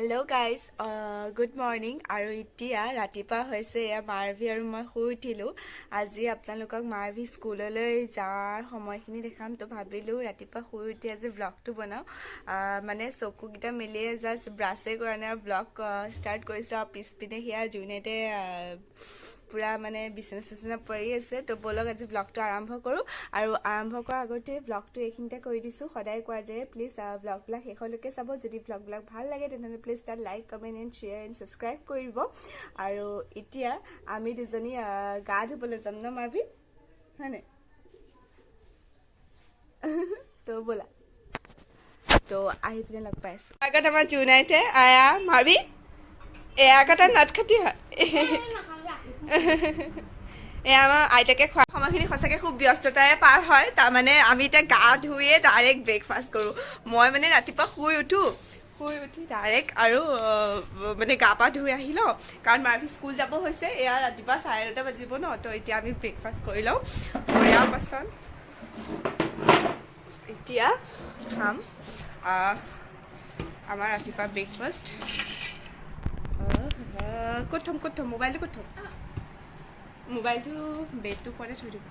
Hello guys, good morning. আৰু এতিয়া ৰাতিপুৱা হৈছে মাৰভি আৰু মই শুই উঠিলো। আজি আপোনালোকক মাৰভি স্কুললৈ যাৰ সময়খিনি দেখাম তো ভাবিলো ৰাতিপুৱা শুই উঠি আজি ব্লগটো বনাও। মানে চকুকেইটা মেলিয়ে জাষ্ট ব্ৰাছে কৰা নাই আৰু ব্লগ ষ্টাৰ্ট কৰিছো। আৰু পিছপিনে সেয়া জুনেতে পুৰা মানে বিচনা পৰি আছে। তো বলক আজি ব্লগটো আৰম্ভ কৰোঁ। আৰু আৰম্ভ কৰাৰ আগতে ব্লগটো এইখিনিতে কৰি দিছোঁ সদায় কোৱাৰ দৰে। প্লিজ ব্লগবিলাক শেষলৈকে চাব। যদি ব্লগবিলাক ভাল লাগে তেনেহ'লে প্লিজ তাত like comment and share and subscribe কৰিব। আৰু এতিয়া আমি দুজনী গা ধুবলৈ যাম ন মাৰভি, হয়নে? তো ব'লা, তো আহি পিনে লগ পাই আছোঁ। আগত আমাৰ জুনাইতে আয়া মাৰভি এয়া কথা নাটখাটি হয়। এয়া আমাৰ আইতাকে খোৱা সময়খিনি সঁচাকৈ খুব ব্যস্ততাৰে পাৰ হয়। তাৰমানে আমি এতিয়া গা ধুয়ে ডাইৰেক্ট ব্ৰেকফাষ্ট কৰোঁ। মই মানে ৰাতিপুৱা শুই উঠি ডাইৰেক্ট আৰু মানে গা পা ধুই আহি লওঁ, কাৰণ মাৰভি স্কুল যাব হৈছে। এয়া ৰাতিপুৱা 9:30 বাজিব ন। তো এতিয়া আমি ব্ৰেকফাষ্ট কৰি লওঁ। ইয়াৰ পাছত এতিয়া খাম আমাৰ ৰাতিপুৱা ব্ৰেকফাষ্ট। ক'ত থ'ম মোবাইলটো ক'ত থ'ম? মোবাইলটো বেডটো ওপৰতে থৈ দিব।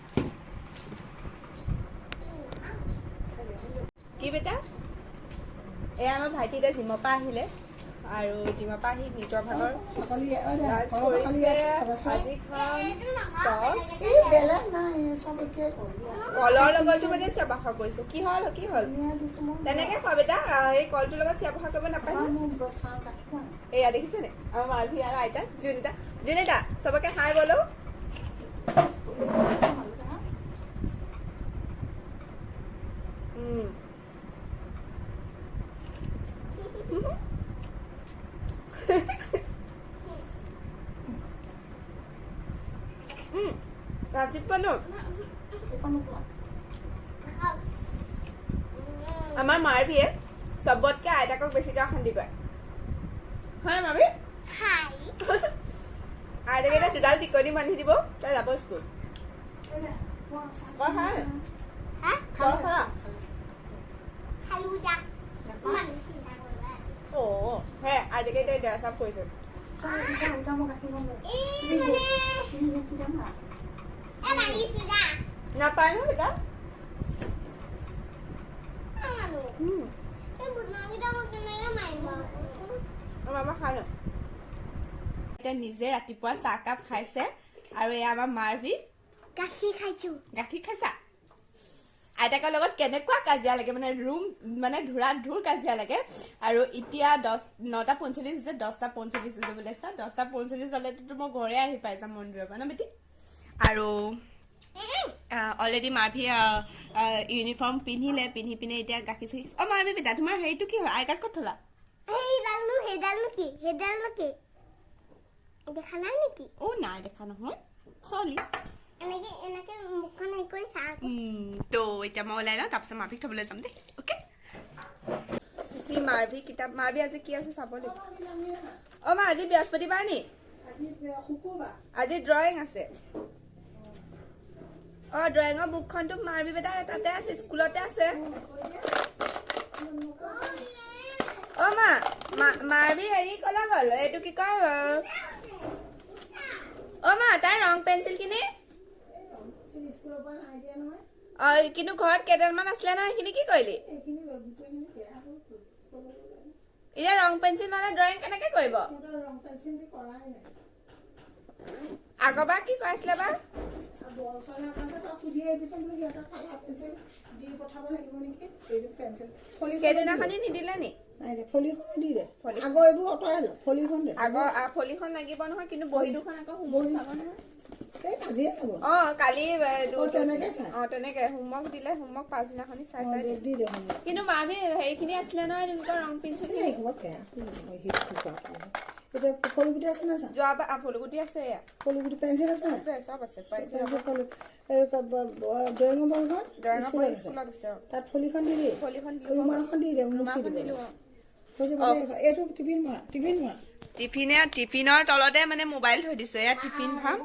কি বেটা? এয়া আমাৰ ভাইটি এতিয়া জিমৰ পৰা আহিলে আৰু জিমৰ পৰা আহি নিজৰ ভাগৰ লাঞ্চ কৰিছে। আজি খাম চচ কলৰ লগতো মানে চিয়া-পখা কৰিছে। কি হ'ল তেনেকে খোৱা বেটা। এই কলটোৰ লগত চিয়া-পখা কৰিব নাপায়। এয়া দেখিছেনে আমাৰ মাৰভি আৰু আইতা জুনিতা চবকে হাই বলো। ৰাতিপুৱা ন আমাৰ মাৰভিয়ে চবতকে আইতাকক বেছিকৈ অশান্তি কৰে, হয় মাৰভি? আইতাকে এতিয়া দুডাল টিকনি বান্ধি দিব, তাই যাব স্কুল। হে আইতাকে এতিয়া ড্ৰেছ আপ কৰিছে। নাপায় ন বেটা। এতিয়া নিজে ৰাতিপুৱা চাহকাপ খাইছে। আৰু এয়া আমাৰ মাৰভি গাখীৰ খাইছা। আইতাকৰ লগত কেনেকুৱা কাজিয়া লাগে, মানে ধুৰ কাজিয়া লাগে। আৰু এতিয়া 9:45 হৈছে, 10:45 হৈছে বোলে। 10:45 হ'লেতো মই ঘৰে আহি পাই যাম মন্দিৰৰ পৰা ন বেটি। আৰু অলৰেডি মাৰভি ইউনিফৰ্ম পিন্ধি পিনে এতিয়া গাখীৰ চাখীৰ। মাৰভি বেটা তোমাৰ হেৰিটো কি হ'ল? আই কাৰ্ড ক'ত থলা? নাই দেখা নহয় চলি। তো এতিয়া মই ওলাই লওঁ, তাৰপিছত মাৰভিক থবলৈ যাম দেই। অ'কে মাৰভি কিতাপ। মাৰভি আজি কি আছে চাব লাগিব। মা আজি বৃহস্পতিবাৰ নি? আজি ড্ৰয়িং আছে। ড্ৰয়িঙৰ বুকখনতো মাৰভি বেটা তাতে আছে, স্কুলতে আছে। মাৰভি হেৰি কলা গ'ল, এইটো কি কয় মা তাই ৰং পেঞ্চিল কিনি কিন্তু ঘৰত কেইডালমান আছিলে নহয়, সেইখিনি কি কৰিলি? এতিয়া ৰং পেঞ্চিল নহলে ড্ৰয়িং কেনেকে কৰিব? আগৰবাৰ কি কৰাইছিলে বা? সেইদিনাখনি নিদিলে নি? ফলিখন লাগিব নহয়, কিন্তু বহী দুখন আকৌ হোমৱৰ্ক চাব নহয়। কালি তেনেকে হোমৱৰ্ক দিলে, হোমৱৰ্ক পাছদিনাখনি চাই কিন্তু মাৰভি হেৰিখিনি আছিলে নহয়, ৰং পেঞ্চিল ফলগুটি আছে না? যোৱাবাৰ ফলগুটি আছে, ফলগুটি পেঞ্চিল আছে, চব আছে। তাত ফলিখন দি দিয়ে, ৰুমালখন দি দিয়ে, এইটো টিফিনৰ তলতে মানে মোবাইল থৈ দিছো। এয়া টিফিন ভৰাম।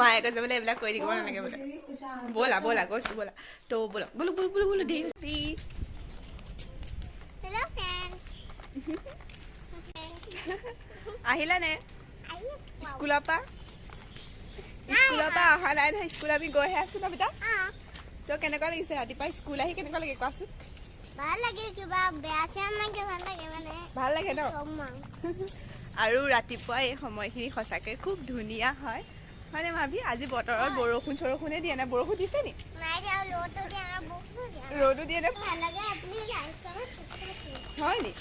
মায়ে কৈছে বোলে এইবিলাক কৰি থাকিব নালাগে বোলে। ব'লা গৈছো ব'লা। তো ব'লো দেৰি হৈছে। আহিলা নে স্কুলৰ পৰা অহা নাই নহয় স্কুল আমি গৈহে আছো ন বেটা তো কেনেকুৱা লাগিছে ৰাতিপুৱা স্কুল আহি কেনেকুৱা লাগে কোৱাচোন ভাল লাগে কিবা বেয়া চেয়া লাগে ভাল লাগে ন আৰু ৰাতিপুৱা এই সময়খিনি সঁচাকৈ খুব ধুনীয়া হয় মানে ভাবি আজি বতৰত বৰষুণ চৰষুণে দিয়ে না বৰষুণ দিছে নি ৰ'দো দিয়ে নে হয় নি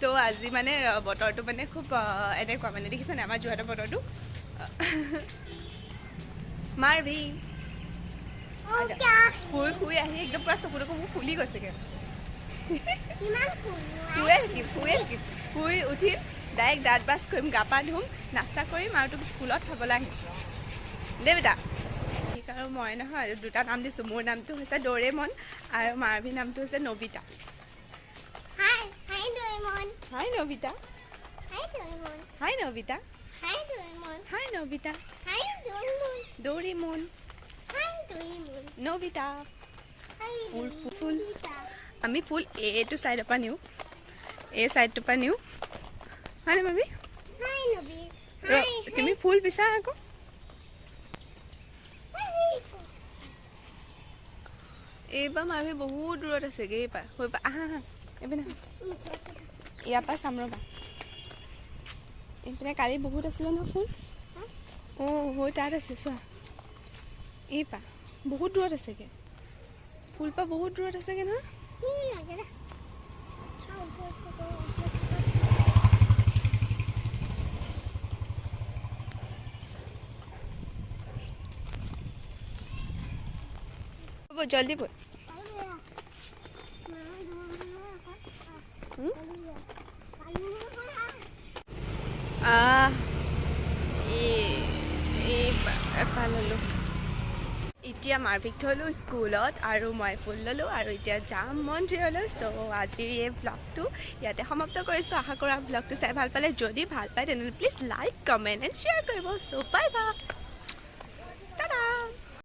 তো আজি মানে বতৰটো মানে খুব এনেকুৱা মানে দেখিছেনে আমাৰ যোৰহাটৰ বতৰটো মাৰভি শুই শুই আহি একদম পুৰা চকুটো মোৰ ফুলি গৈছেগৈ শুই উঠিম ডাইৰেক্ট দাঁত ব্ৰাছ কৰিম গা পা ধুম নাস্তা কৰিম আৰু তোক স্কুলত থ'বলৈ আহিম দেই বেটা ঠিক আৰু মই নহয় দুটা নাম দিছোঁ মোৰ নামটো হৈছে ডৰেমন আৰু মাৰভিৰ নামটো হৈছে নবিতা হাই নবিতা হাই নবিতা হাই নবিতা ডৰেমন নবিতা ফুল ফুল আমি ফুল এইটো চাইডৰ পৰা নিওঁ এই চাইডটোৰ পৰা নিওঁ হয়নে মামি তুমি ফুল বিচাৰা আকৌ এইবাৰ মামি বহুত দূৰত আছেগৈ এইবাৰ হৈ পা আহা আহা এইপিনে ইয়াৰ পৰা চাম ৰ'বা এইপিনে কালি বহুত আছিলে ন ফুল অঁ হৈ তাত আছে চোৱা এইপা বহুত দূৰত আছেগৈ ফুলপা বহুত দূৰত আছেগৈ নহয় হ'ব জলদি বল ল'লোঁ এতিয়া মাৰভিক থ'লোঁ স্কুলত আৰু মই ফুল ল'লোঁ আৰু এতিয়া যাম মন্দিৰলৈ চ' আজিৰ এই ব্লগটো ইয়াতে সমাপ্ত কৰিছোঁ আশা কৰা ব্লগটো চাই ভাল পালে যদি ভাল পায় তেনেহ'লে please like comment and share কৰিব চ' বাই বাই